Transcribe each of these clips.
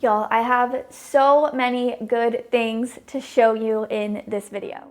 Y'all, I have so many good things to show you in this video.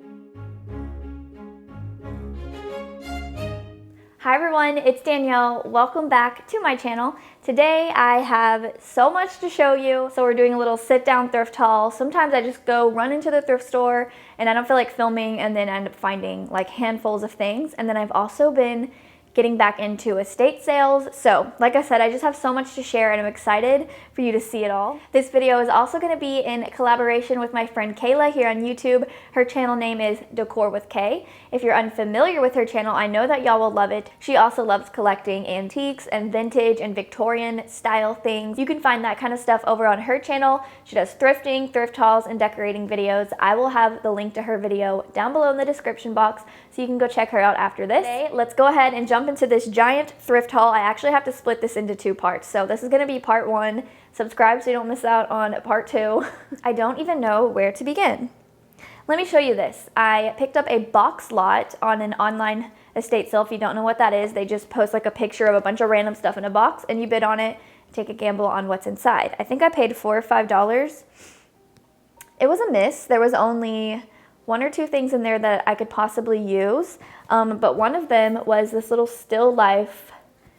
Hi everyone, it's Danielle. Welcome back to my channel. Today I have so much to show you. So we're doing a little sit down thrift haul. Sometimes I just go run into the thrift store and I don't feel like filming and then end up finding like handfuls of things. And then I've also been getting back into estate sales. So like I said, I just have so much to share and I'm excited for you to see it all. This video is also going to be in collaboration with my friend Kayla here on YouTube. Her channel name is Decor with Kay. If you're unfamiliar with her channel, I know that y'all will love it. She also loves collecting antiques and vintage and Victorian style things. You can find that kind of stuff over on her channel. She does thrifting, thrift hauls, and decorating videos. I will have the link to her video down below in the description box so you can go check her out after this. Okay, let's go ahead and jump into this giant thrift haul. I actually have to split this into two parts. So this is going to be part one. Subscribe so you don't miss out on part two. I don't even know where to begin. Let me show you this. I picked up a box lot on an online estate sale. If you don't know what that is, they just post like a picture of a bunch of random stuff in a box and you bid on it, take a gamble on what's inside. I think I paid $4 or $5. It was a miss. There was only one or two things in there that I could possibly use, but one of them was this little still life,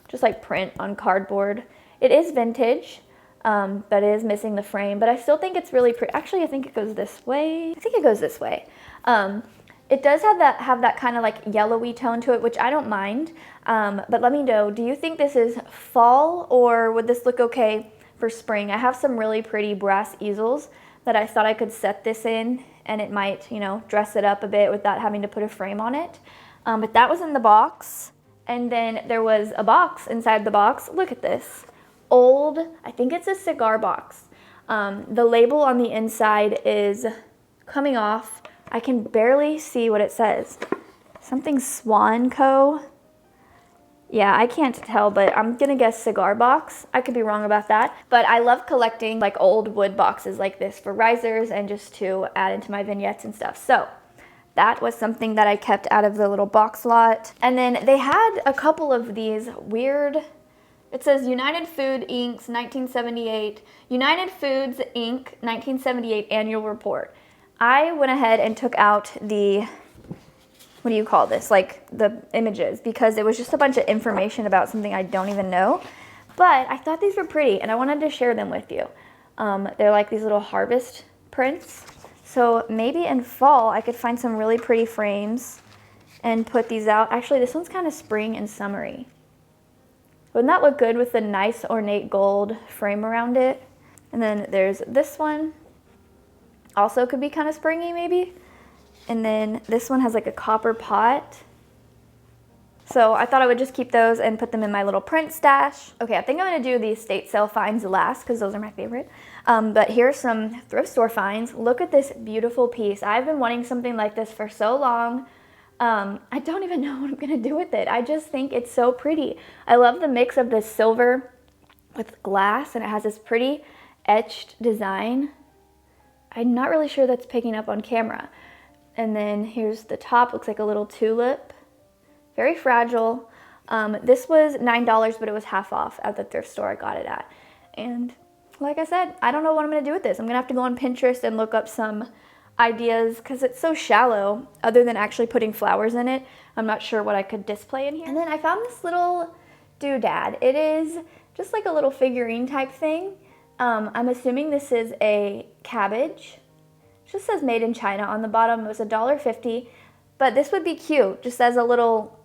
just like print on cardboard. It is vintage, but it is missing the frame, but I still think it's really pretty. Actually, I think it goes this way. I think it goes this way. It does have that kind of like yellowy tone to it, which I don't mind, but let me know, do you think this is fall or would this look okay for spring? I have some really pretty brass easels that I thought I could set this in and it might, you know, dress it up a bit without having to put a frame on it. But that was in the box. And then there was a box inside the box. Look at this. Old, I think it's a cigar box. The label on the inside is coming off. I can barely see what it says. Something Swan Co. Yeah, I can't tell, but I'm gonna guess cigar box. I could be wrong about that. But I love collecting like old wood boxes like this for risers and just to add into my vignettes and stuff. So that was something that I kept out of the little box lot. And then they had a couple of these weird, it says United Food Inc.'s 1978, United Foods Inc. 1978 annual report. I went ahead and took out the, what do you call this? Like the images, because it was just a bunch of information about something I don't even know. But I thought these were pretty and I wanted to share them with you. They're like these little harvest prints. So maybe in fall I could find some really pretty frames and put these out. Actually, this one's kind of spring and summery. Wouldn't that look good with the nice ornate gold frame around it? And then there's this one. Also could be kind of springy maybe. And then this one has like a copper pot. So I thought I would just keep those and put them in my little print stash. Okay, I think I'm gonna do the estate sale finds last because those are my favorite. But here's some thrift store finds. Look at this beautiful piece. I've been wanting something like this for so long. I don't even know what I'm gonna do with it. I just think it's so pretty. I love the mix of this silver with glass and it has this pretty etched design. I'm not really sure that's picking up on camera. And then here's the top, looks like a little tulip. Very fragile. This was $9, but it was half off at the thrift store I got it at. And like I said, I don't know what I'm gonna do with this. I'm gonna have to go on Pinterest and look up some ideas because it's so shallow. Other than actually putting flowers in it, I'm not sure what I could display in here. And then I found this little doodad. It is just like a little figurine type thing. I'm assuming this is a cabbage. It just says made in China on the bottom. It was $1.50, but this would be cute just as a little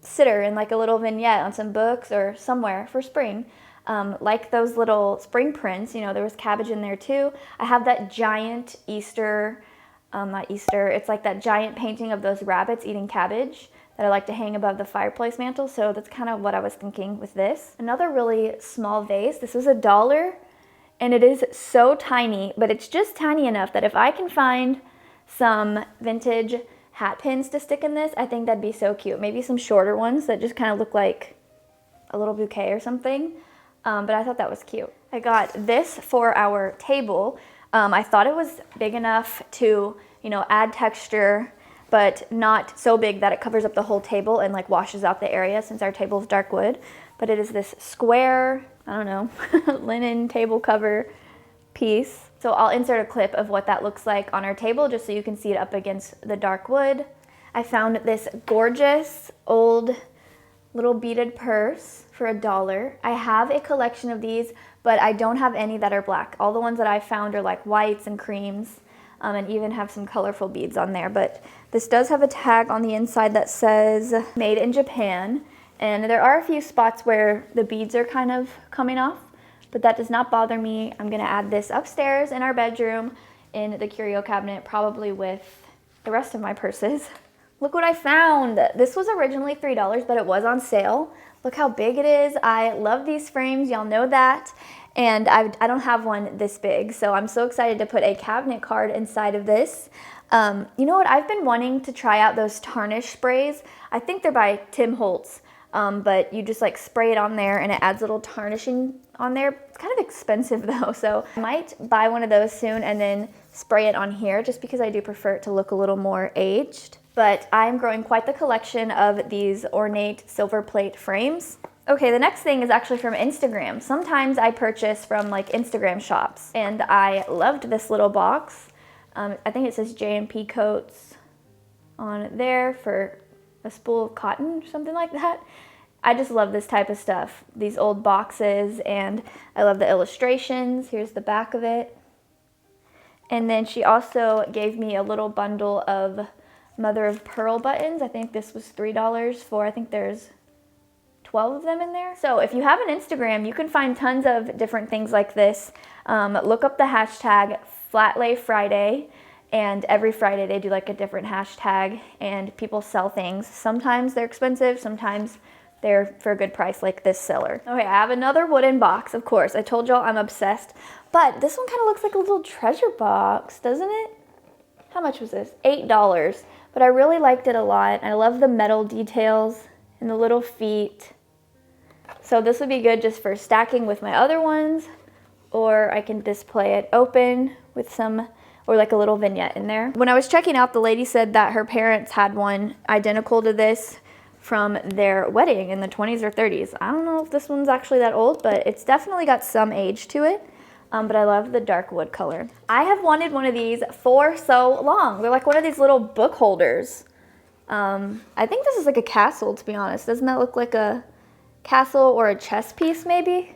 sitter in like a little vignette on some books or somewhere for spring. Like those little spring prints, you know, there was cabbage in there too. I have that giant Easter, not Easter, it's like that giant painting of those rabbits eating cabbage that I like to hang above the fireplace mantle. So that's kind of what I was thinking with this. Another really small vase. This was $1. And it is so tiny, but it's just tiny enough that if I can find some vintage hat pins to stick in this, I think that'd be so cute. Maybe some shorter ones that just kind of look like a little bouquet or something. But I thought that was cute. I got this for our table. I thought it was big enough to, you know, add texture, but not so big that it covers up the whole table and like washes out the area since our table is dark wood. But it is this square, I don't know, linen table cover piece. So I'll insert a clip of what that looks like on our table just so you can see it up against the dark wood. I found this gorgeous old little beaded purse for $1. I have a collection of these, but I don't have any that are black. All the ones that I found are like whites and creams, and even have some colorful beads on there. But this does have a tag on the inside that says made in Japan. And there are a few spots where the beads are kind of coming off, but that does not bother me. I'm gonna add this upstairs in our bedroom in the curio cabinet, probably with the rest of my purses. Look what I found. This was originally $3, but it was on sale. Look how big it is. I love these frames, y'all know that. And I don't have one this big, so I'm so excited to put a cabinet card inside of this. You know what, I've been wanting to try out those tarnish sprays. I think they're by Tim Holtz. But you just like spray it on there and it adds a little tarnishing on there. It's kind of expensive though, so I might buy one of those soon and then spray it on here just because I do prefer it to look a little more aged. But I'm growing quite the collection of these ornate silver plate frames. Okay, the next thing is actually from Instagram. Sometimes I purchase from like Instagram shops, and I loved this little box. I think it says J&P coats on there for a spool of cotton or something like that. I just love this type of stuff, these old boxes, and I love the illustrations. Here's the back of it. And then she also gave me a little bundle of mother of pearl buttons. I think this was $3 for, I think there's 12 of them in there. So if you have an Instagram, you can find tons of different things like this. Look up the hashtag Flatlay Friday. And every Friday they do like a different hashtag and people sell things. Sometimes they're expensive, sometimes they're for a good price like this seller. Okay, I have another wooden box, of course. I told y'all I'm obsessed, but this one kind of looks like a little treasure box, doesn't it? How much was this? $8, but I really liked it a lot. I love the metal details and the little feet. So this would be good just for stacking with my other ones, or I can display it open with some, or like a little vignette in there. When I was checking out, the lady said that her parents had one identical to this from their wedding in the 20s or 30s. I don't know if this one's actually that old, but it's definitely got some age to it. But I love the dark wood color. I have wanted one of these for so long. They're like one of these little book holders. I think this is like a castle, to be honest. Doesn't that look like a castle or a chess piece maybe?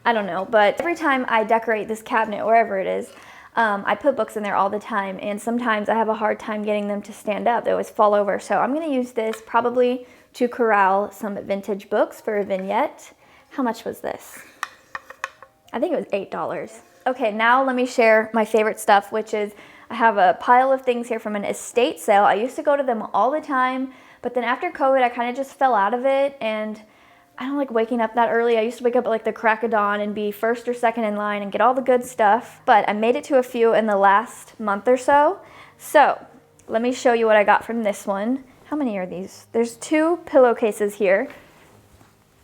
I don't know, but every time I decorate this cabinet, wherever it is, I put books in there all the time, and sometimes I have a hard time getting them to stand up. They always fall over, so I'm gonna use this probably to corral some vintage books for a vignette. How much was this? I think it was $8. Okay, now let me share my favorite stuff, which is I have a pile of things here from an estate sale. I used to go to them all the time, but then after COVID, I kind of just fell out of it, and I don't like waking up that early. I used to wake up at like the crack of dawn and be first or second in line and get all the good stuff. But I made it to a few in the last month or so. So let me show you what I got from this one. How many are these? There's 2 pillowcases here.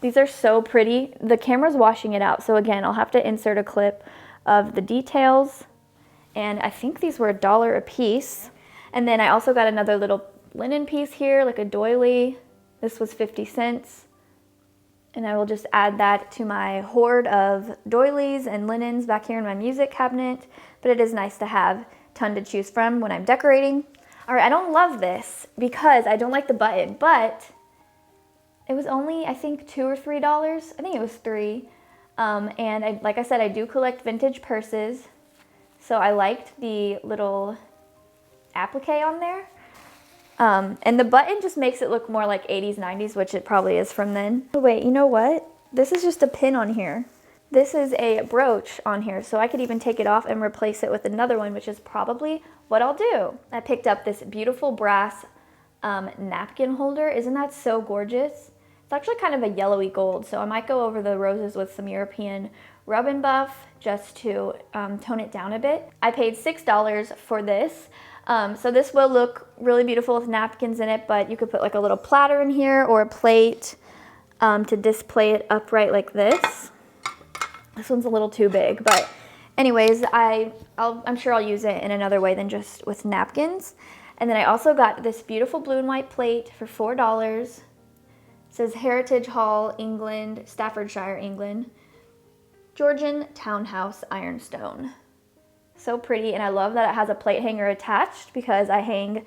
These are so pretty. The camera's washing it out. So again, I'll have to insert a clip of the details. And I think these were $1 a piece. And then I also got another little linen piece here, like a doily. This was 50 cents. And I will just add that to my hoard of doilies and linens back here in my music cabinet. But it is nice to have a ton to choose from when I'm decorating. All right, I don't love this because I don't like the button, but it was only, I think, $2 or $3. I think it was $3. And like I said, I do collect vintage purses. So I liked the little applique on there. And the button just makes it look more like 80s, 90s, which it probably is from then. Oh, wait, you know what? This is just a pin on here. This is a brooch on here, so I could even take it off and replace it with another one, which is probably what I'll do. I picked up this beautiful brass napkin holder. Isn't that so gorgeous? It's actually kind of a yellowy gold, so I might go over the roses with some European Rub and Buff just to tone it down a bit. I paid $6 for this. So this will look really beautiful with napkins in it, but you could put like a little platter in here or a plate to display it upright like this. This one's a little too big, but anyways, I'm sure I'll use it in another way than just with napkins. And then I also got this beautiful blue and white plate for $4. It says Heritage Hall, England, Staffordshire, England. Georgian Townhouse Ironstone. So pretty, and I love that it has a plate hanger attached because I hang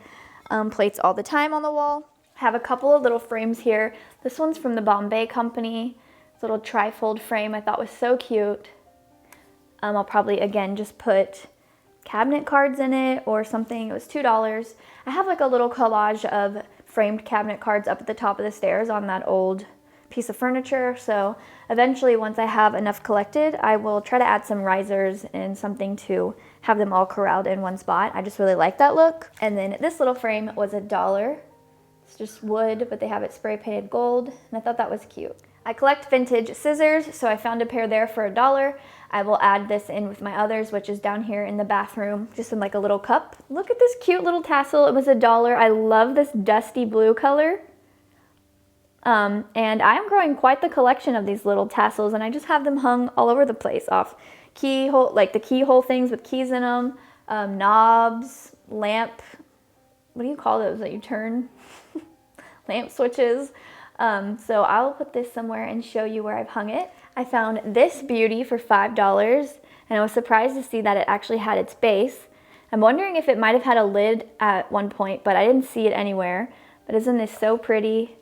plates all the time on the wall. I have a couple of little frames here. This one's from the Bombay company. This little trifold frame I thought was so cute. I'll probably, again, just put cabinet cards in it or something. It was $2. I have like a little collage of framed cabinet cards up at the top of the stairs on that old piece of furniture. So eventually, once I have enough collected, I will try to add some risers and something to have them all corralled in one spot. I just really like that look. And then this little frame was $1. It's just wood, but they have it spray painted gold, and I thought that was cute. I collect vintage scissors, so I found a pair there for $1. I will add this in with my others, which is down here in the bathroom, just in like a little cup. Look at this cute little tassel. It was $1. I love this dusty blue color. And I'm growing quite the collection of these little tassels, and I just have them hung all over the place off keyhole, like the keyhole things with keys in them, knobs, lamp, what do you call those that you turn? Lamp switches. So I'll put this somewhere and show you where I've hung it. I found this beauty for $5, and I was surprised to see that it actually had its base. I'm wondering if it might have had a lid at one point, but I didn't see it anywhere. But isn't this so pretty?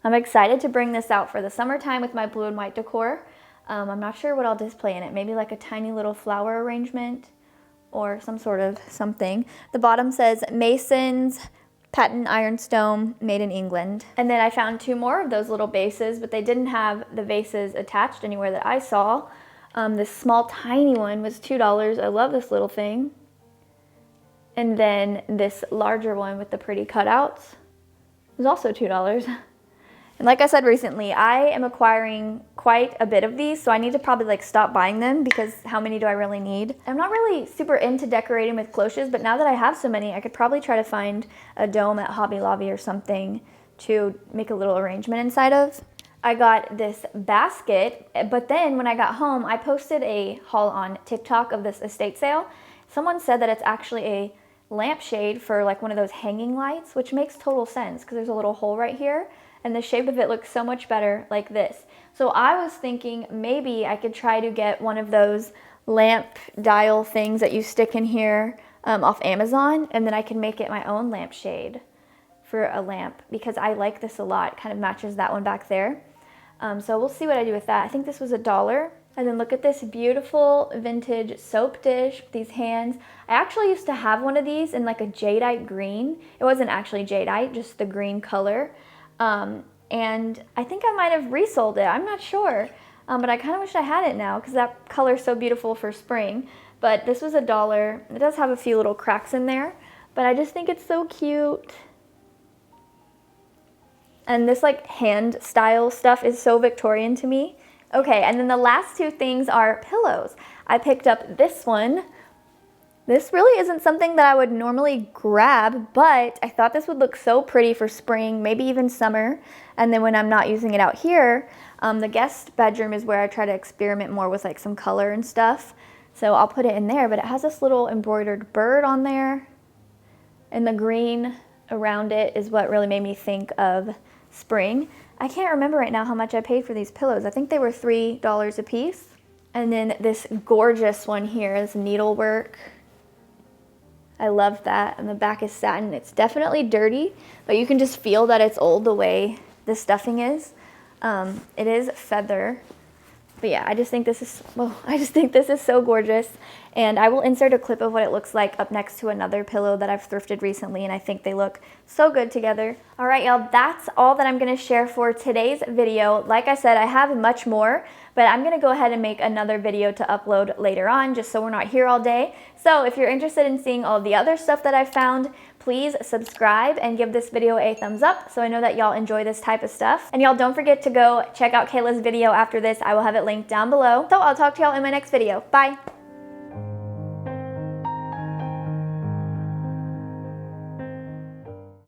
I'm excited to bring this out for the summertime with my blue and white decor. I'm not sure what I'll display in it. Maybe like a tiny little flower arrangement or some sort of something. The bottom says Mason's Patent Ironstone, made in England. And then I found 2 more of those little bases, but they didn't have the vases attached anywhere that I saw. This small tiny one was $2. I love this little thing. And then this larger one with the pretty cutouts was also $2. And like I said recently, I am acquiring quite a bit of these, so I need to probably like stop buying them because how many do I really need? I'm not really super into decorating with cloches, but now that I have so many, I could probably try to find a dome at Hobby Lobby or something to make a little arrangement inside of. I got this basket, but then when I got home, I posted a haul on TikTok of this estate sale. Someone said that it's actually a lampshade for like one of those hanging lights, which makes total sense because there's a little hole right here. And the shape of it looks so much better like this. So I was thinking maybe I could try to get one of those lamp dial things that you stick in here off Amazon, and then I can make it my own lampshade for a lamp because I like this a lot. It kind of matches that one back there. So we'll see what I do with that. I think this was $1. And then look at this beautiful vintage soap dish with these hands. I actually used to have one of these in like a jadeite green. It wasn't actually jadeite, just the green color. And I think I might have resold it. I'm not sure, but I kind of wish I had it now because that color is so beautiful for spring. But this was $1. It does have a few little cracks in there, but I just think it's so cute. And this like hand style stuff is so Victorian to me. Okay, and then the last 2 things are pillows. I picked up this one. This really isn't something that I would normally grab, but I thought this would look so pretty for spring, maybe even summer. And then when I'm not using it out here, the guest bedroom is where I try to experiment more with like some color and stuff. So I'll put it in there, but it has this little embroidered bird on there. And the green around it is what really made me think of spring. I can't remember right now how much I paid for these pillows. I think they were $3 a piece. And then this gorgeous one here is needlework. I love that, and the back is satin. It's definitely dirty, but you can just feel that it's old the way the stuffing is. It is feather, but yeah, I just think this is so gorgeous. And I will insert a clip of what it looks like up next to another pillow that I've thrifted recently, and I think they look so good together. All right, y'all, that's all that I'm gonna share for today's video. Like I said, I have much more, but I'm gonna go ahead and make another video to upload later on, just so we're not here all day. So if you're interested in seeing all the other stuff that I've found, please subscribe and give this video a thumbs up so I know that y'all enjoy this type of stuff. And y'all don't forget to go check out Kayla's video after this. I will have it linked down below. So I'll talk to y'all in my next video. Bye.